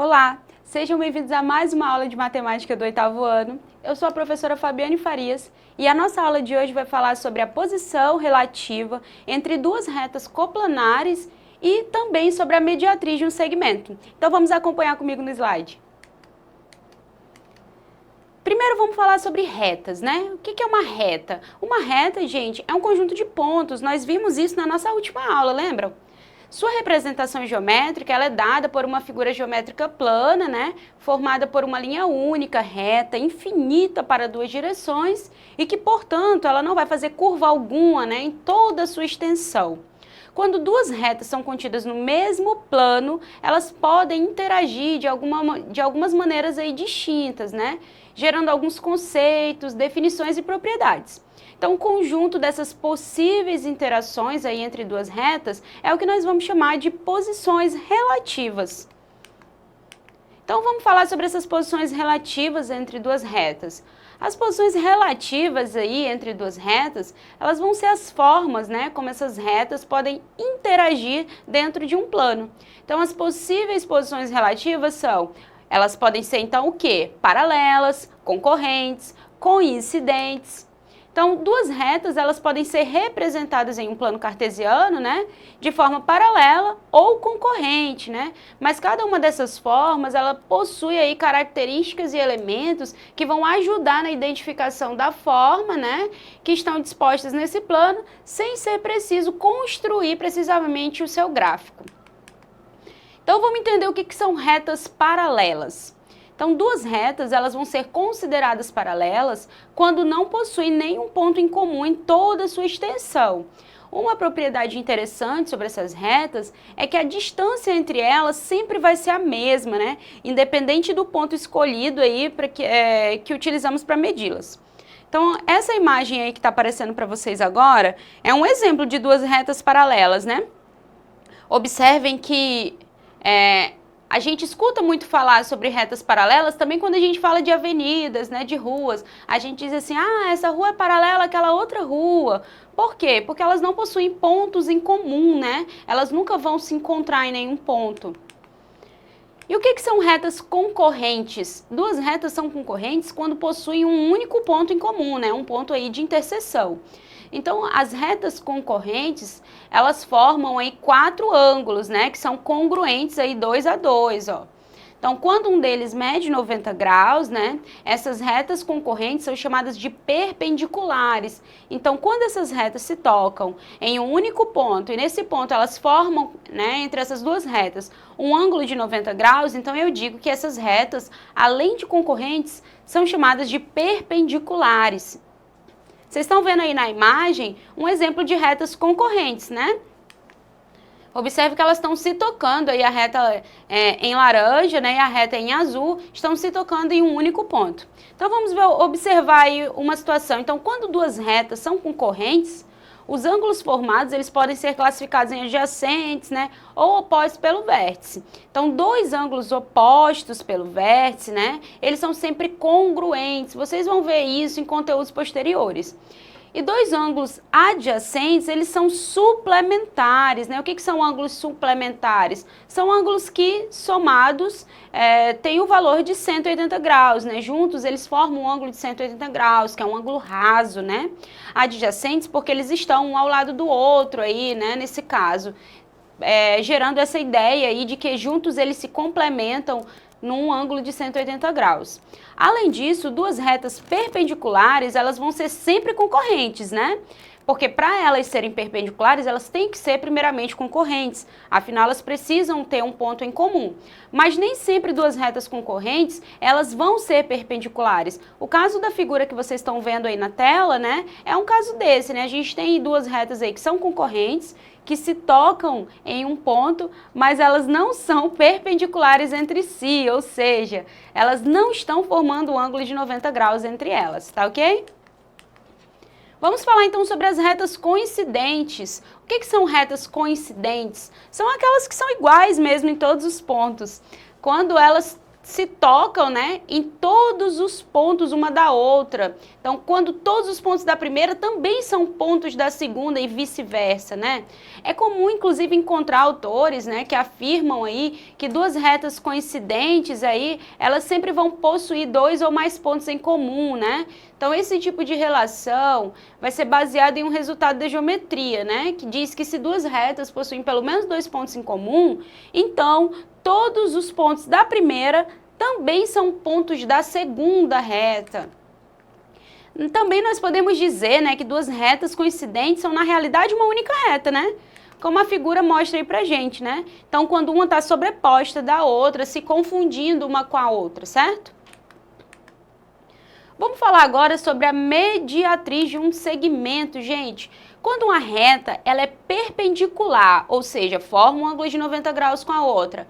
Olá, sejam bem-vindos a mais uma aula de matemática do 8º ano. Eu sou a professora Fabiane Farias e a nossa aula de hoje vai falar sobre a posição relativa entre duas retas coplanares e também sobre a mediatriz de um segmento. Então vamos acompanhar comigo no slide. Primeiro vamos falar sobre retas, né? O que é uma reta? Uma reta, gente, é um conjunto de pontos. Nós vimos isso na nossa última aula, lembram? Sua representação geométrica ela é dada por uma figura geométrica plana, né? Formada por uma linha única, reta, infinita para duas direções e que, portanto, ela não vai fazer curva alguma, né? Em toda a sua extensão. Quando duas retas são contidas no mesmo plano, elas podem interagir de algumas maneiras aí distintas, né? Gerando alguns conceitos, definições e propriedades. Então, o conjunto dessas possíveis interações aí entre duas retas é o que nós vamos chamar de posições relativas. Então, vamos falar sobre essas posições relativas entre duas retas. As posições relativas aí entre duas retas, elas vão ser as formas, né, como essas retas podem interagir dentro de um plano. Então, as possíveis posições relativas são, elas podem ser então o quê? Paralelas, concorrentes, coincidentes. Então, duas retas, elas podem ser representadas em um plano cartesiano, né, de forma paralela ou concorrente, né, mas cada uma dessas formas, ela possui aí características e elementos que vão ajudar na identificação da forma, né, que estão dispostas nesse plano, sem ser preciso construir precisamente o seu gráfico. Então, vamos entender o que são retas paralelas. Então, duas retas elas vão ser consideradas paralelas quando não possuem nenhum ponto em comum em toda a sua extensão. Uma propriedade interessante sobre essas retas é que a distância entre elas sempre vai ser a mesma, né? Independente do ponto escolhido aí que utilizamos para medi-las. Então, essa imagem aí que está aparecendo para vocês agora é um exemplo de duas retas paralelas, né? Observem que a gente escuta muito falar sobre retas paralelas também quando a gente fala de avenidas, né, de ruas. A gente diz assim, essa rua é paralela àquela outra rua. Por quê? Porque elas não possuem pontos em comum, né? Elas nunca vão se encontrar em nenhum ponto. E o que são retas concorrentes? Duas retas são concorrentes quando possuem um único ponto em comum, né? Um ponto aí de interseção. Então, as retas concorrentes, elas formam aí 4 ângulos, né, que são congruentes aí 2 a 2, ó. Então, quando um deles mede 90 graus, né, essas retas concorrentes são chamadas de perpendiculares. Então, quando essas retas se tocam em um único ponto, e nesse ponto elas formam, né, entre essas duas retas, um ângulo de 90 graus, então eu digo que essas retas, além de concorrentes, são chamadas de perpendiculares. Vocês estão vendo aí na imagem um exemplo de retas concorrentes, né? Observe que elas estão se tocando, aí a reta em laranja, né, e a reta em azul estão se tocando em um único ponto. Então vamos observar aí uma situação. Então, quando duas retas são concorrentes, os ângulos formados eles podem ser classificados em adjacentes, né, ou opostos pelo vértice. Então, dois ângulos opostos pelo vértice, né, eles são sempre congruentes. Vocês vão ver isso em conteúdos posteriores. E dois ângulos adjacentes, eles são suplementares, né? O que são ângulos suplementares? São ângulos que, somados, têm o valor de 180 graus, né? Juntos, eles formam um ângulo de 180 graus, que é um ângulo raso, né? Adjacentes, porque eles estão um ao lado do outro aí, né? Nesse caso, gerando essa ideia aí de que juntos eles se complementam num ângulo de 180 graus. Além disso, duas retas perpendiculares, elas vão ser sempre concorrentes, né? Porque para elas serem perpendiculares, elas têm que ser primeiramente concorrentes, afinal elas precisam ter um ponto em comum. Mas nem sempre duas retas concorrentes, elas vão ser perpendiculares. O caso da figura que vocês estão vendo aí na tela, né, é um caso desse, né? A gente tem duas retas aí que são concorrentes, que se tocam em um ponto, mas elas não são perpendiculares entre si, ou seja, elas não estão formando um ângulo de 90 graus entre elas, tá ok? Vamos falar então sobre as retas coincidentes. O que são retas coincidentes? São aquelas que são iguais mesmo em todos os pontos. Quando elas se tocam, né, em todos os pontos uma da outra. Então, quando todos os pontos da primeira também são pontos da segunda e vice-versa, né? É comum, inclusive, encontrar autores, né, que afirmam aí que duas retas coincidentes aí, elas sempre vão possuir dois ou mais pontos em comum, né? Então, esse tipo de relação vai ser baseado em um resultado da geometria, né, que diz que se duas retas possuem pelo menos dois pontos em comum, então todos os pontos da primeira também são pontos da segunda reta. Também nós podemos dizer, né, que duas retas coincidentes são, na realidade, uma única reta, né? Como a figura mostra aí pra gente, né? Então, quando uma está sobreposta da outra, se confundindo uma com a outra, certo? Vamos falar agora sobre a mediatriz de um segmento, gente. Quando uma reta ela é perpendicular, ou seja, forma um ângulo de 90 graus com a outra,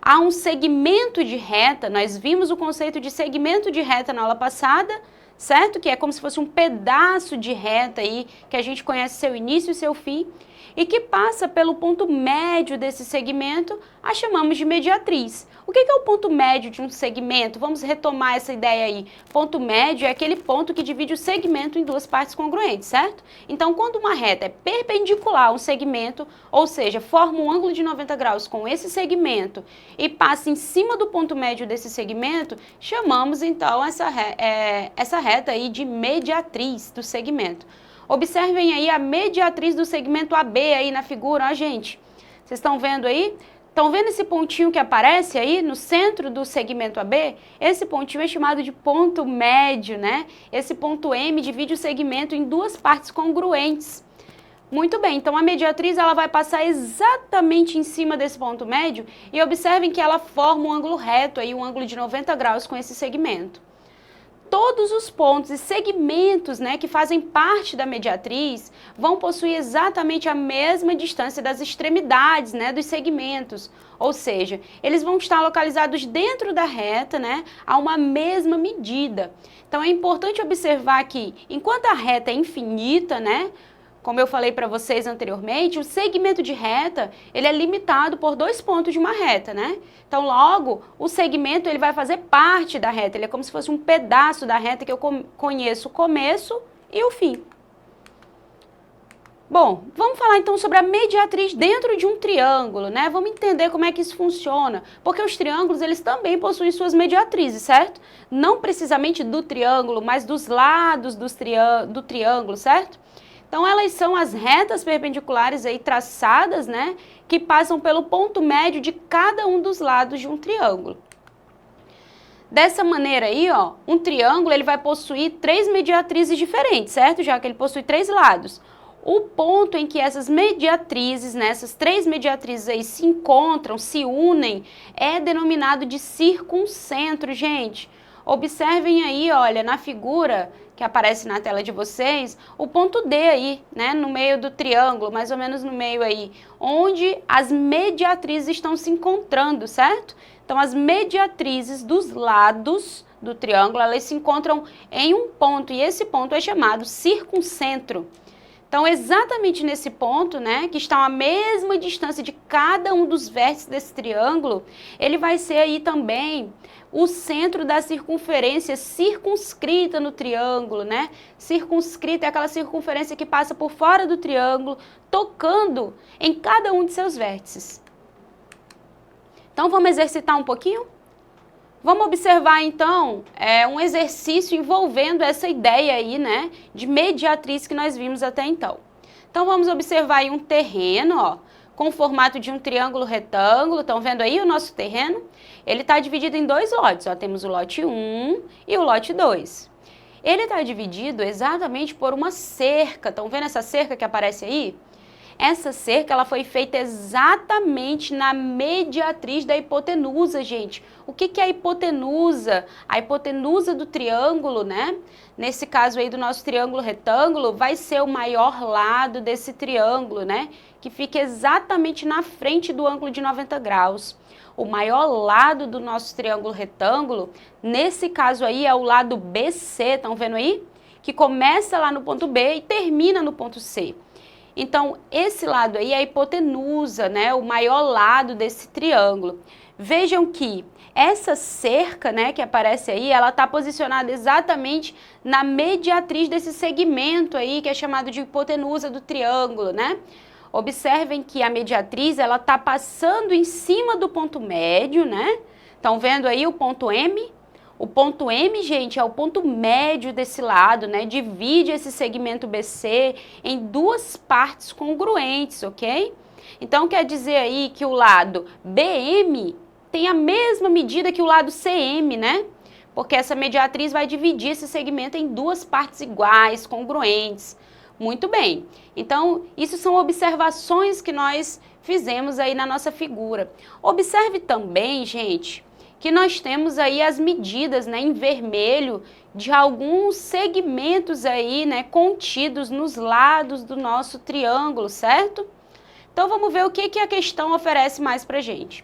há um segmento de reta, nós vimos o conceito de segmento de reta na aula passada, certo? Que é como se fosse um pedaço de reta aí, que a gente conhece seu início e seu fim, e que passa pelo ponto médio desse segmento, a chamamos de mediatriz. O que é o ponto médio de um segmento? Vamos retomar essa ideia aí. Ponto médio é aquele ponto que divide o segmento em duas partes congruentes, certo? Então, quando uma reta é perpendicular a um segmento, ou seja, forma um ângulo de 90 graus com esse segmento e passa em cima do ponto médio desse segmento, chamamos então essa reta aí de mediatriz do segmento. Observem aí a mediatriz do segmento AB aí na figura, ó, gente. Vocês estão vendo aí? Estão vendo esse pontinho que aparece aí no centro do segmento AB? Esse pontinho é chamado de ponto médio, né? Esse ponto M divide o segmento em duas partes congruentes. Muito bem, então a mediatriz ela vai passar exatamente em cima desse ponto médio e observem que ela forma um ângulo reto, aí, um ângulo de 90 graus com esse segmento. Todos os pontos e segmentos, né, que fazem parte da mediatriz vão possuir exatamente a mesma distância das extremidades, né, dos segmentos. Ou seja, eles vão estar localizados dentro da reta, né, a uma mesma medida. Então é importante observar que, enquanto a reta é infinita, né, como eu falei para vocês anteriormente, o segmento de reta, ele é limitado por dois pontos de uma reta, né? Então, logo, o segmento ele vai fazer parte da reta, ele é como se fosse um pedaço da reta que eu conheço o começo e o fim. Bom, vamos falar então sobre a mediatriz dentro de um triângulo, né? Vamos entender como é que isso funciona, porque os triângulos, eles também possuem suas mediatrizes, certo? Não precisamente do triângulo, mas dos lados do triângulo, certo? Então, elas são as retas perpendiculares aí traçadas, né, que passam pelo ponto médio de cada um dos lados de um triângulo. Dessa maneira aí, ó, um triângulo ele vai possuir três mediatrizes diferentes, certo? Já que ele possui três lados. O ponto em que essas mediatrizes, né, essas três mediatrizes aí se encontram, se unem, é denominado de circuncentro, gente. Observem aí, olha, na figura que aparece na tela de vocês, o ponto D aí, né, no meio do triângulo, mais ou menos no meio aí, onde as mediatrizes estão se encontrando, certo? Então, as mediatrizes dos lados do triângulo, elas se encontram em um ponto, e esse ponto é chamado circuncentro. Então, exatamente nesse ponto, né, que está a mesma distância de cada um dos vértices desse triângulo, ele vai ser aí também o centro da circunferência circunscrita no triângulo, né? Circunscrita é aquela circunferência que passa por fora do triângulo, tocando em cada um de seus vértices. Então, vamos exercitar um pouquinho? Vamos observar, então, um exercício envolvendo essa ideia aí, né, de mediatriz que nós vimos até então. Então, vamos observar aí um terreno, ó, com o formato de um triângulo retângulo. Estão vendo aí o nosso terreno? Ele está dividido em dois lotes, ó, temos o lote 1 e o lote 2. Ele está dividido exatamente por uma cerca. Estão vendo essa cerca que aparece aí? Essa cerca ela foi feita exatamente na mediatriz da hipotenusa, gente. O que é a hipotenusa? A hipotenusa do triângulo, né? Nesse caso aí do nosso triângulo retângulo, vai ser o maior lado desse triângulo, né? Que fica exatamente na frente do ângulo de 90 graus. O maior lado do nosso triângulo retângulo, nesse caso aí, é o lado BC, estão vendo aí? Que começa lá no ponto B e termina no ponto C. Então, esse lado aí é a hipotenusa, né, o maior lado desse triângulo. Vejam que essa cerca, né, que aparece aí, ela está posicionada exatamente na mediatriz desse segmento aí, que é chamado de hipotenusa do triângulo, né? Observem que a mediatriz, ela está passando em cima do ponto médio, né? Estão vendo aí o ponto M? O ponto M, gente, é o ponto médio desse lado, né? Divide esse segmento BC em duas partes congruentes, ok? Então, quer dizer aí que o lado BM tem a mesma medida que o lado CM, né? Porque essa mediatriz vai dividir esse segmento em duas partes iguais, congruentes. Muito bem. Então, isso são observações que nós fizemos aí na nossa figura. Observe também, gente, que nós temos aí as medidas, né, em vermelho de alguns segmentos aí, né, contidos nos lados do nosso triângulo, certo? Então, vamos ver o que a questão oferece mais pra gente.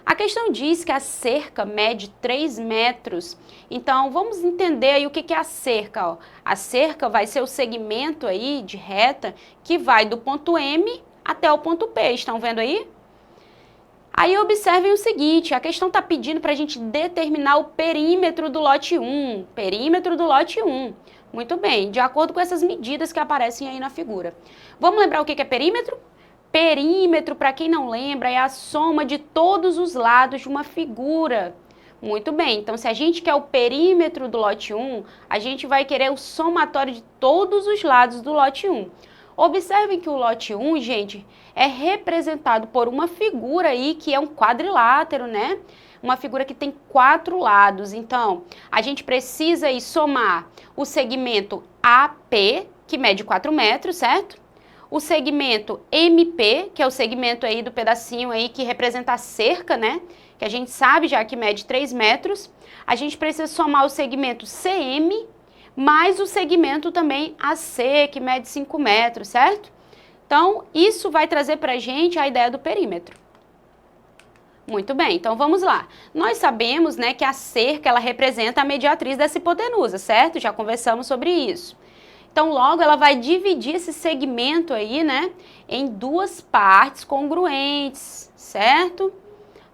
A questão diz que a cerca mede 3 metros, então vamos entender aí o que é a cerca. Ó. A cerca vai ser o segmento aí de reta que vai do ponto M até o ponto P, estão vendo aí? Aí observem o seguinte, a questão está pedindo para a gente determinar o perímetro do lote 1, perímetro do lote 1. Muito bem, de acordo com essas medidas que aparecem aí na figura. Vamos lembrar o que é perímetro? Perímetro, para quem não lembra, é a soma de todos os lados de uma figura. Muito bem, então se a gente quer o perímetro do lote 1, a gente vai querer o somatório de todos os lados do lote 1. Observem que o lote 1, gente, é representado por uma figura aí que é um quadrilátero, né? Uma figura que tem 4 lados. Então, a gente precisa aí somar o segmento AP, que mede 4 metros, certo? O segmento MP, que é o segmento aí do pedacinho aí que representa a cerca, né? Que a gente sabe já que mede 3 metros. A gente precisa somar o segmento CM, mais o segmento também AC, que mede 5 metros, certo? Então, isso vai trazer pra gente a ideia do perímetro. Muito bem, então vamos lá. Nós sabemos, né, que a cerca, ela representa a mediatriz dessa hipotenusa, certo? Já conversamos sobre isso. Então, logo, ela vai dividir esse segmento aí, né, em duas partes congruentes, certo?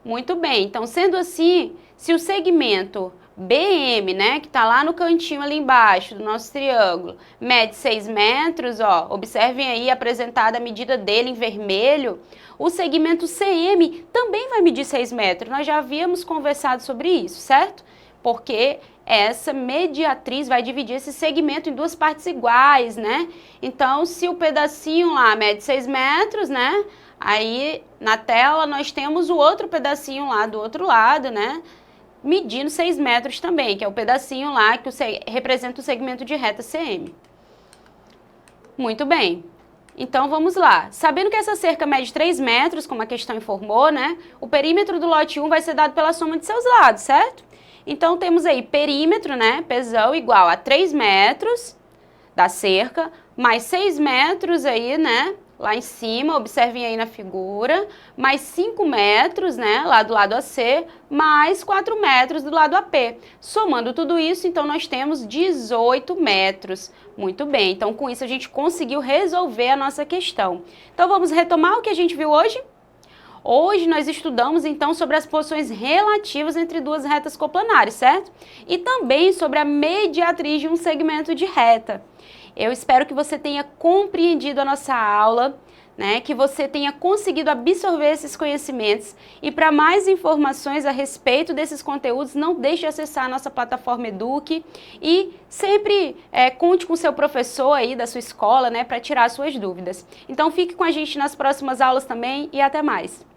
Muito bem. Então, sendo assim, se o segmento BM, né, que está lá no cantinho ali embaixo do nosso triângulo, mede 6 metros, ó, observem aí apresentada a medida dele em vermelho, o segmento CM também vai medir 6 metros. Nós já havíamos conversado sobre isso, certo? Porque essa mediatriz vai dividir esse segmento em duas partes iguais, né? Então, se o pedacinho lá mede 6 metros, né? Aí, na tela, nós temos o outro pedacinho lá do outro lado, né? Medindo 6 metros também, que é o pedacinho lá que representa o segmento de reta CM. Muito bem. Então, vamos lá. Sabendo que essa cerca mede 3 metros, como a questão informou, né? O perímetro do lote 1 vai ser dado pela soma de seus lados, certo? Então, temos aí perímetro, né, pesão, igual a 3 metros da cerca, mais 6 metros aí, né, lá em cima, observem aí na figura, mais 5 metros, né, lá do lado AC, mais 4 metros do lado AP. Somando tudo isso, então, nós temos 18 metros. Muito bem, então, com isso, a gente conseguiu resolver a nossa questão. Então, vamos retomar o que a gente viu hoje? Hoje nós estudamos então sobre as posições relativas entre duas retas coplanares, certo? E também sobre a mediatriz de um segmento de reta. Eu espero que você tenha compreendido a nossa aula, né? Que você tenha conseguido absorver esses conhecimentos. E para mais informações a respeito desses conteúdos, não deixe de acessar a nossa plataforma Eduque e sempre conte com o seu professor aí da sua escola, né? Para tirar suas dúvidas. Então fique com a gente nas próximas aulas também e até mais!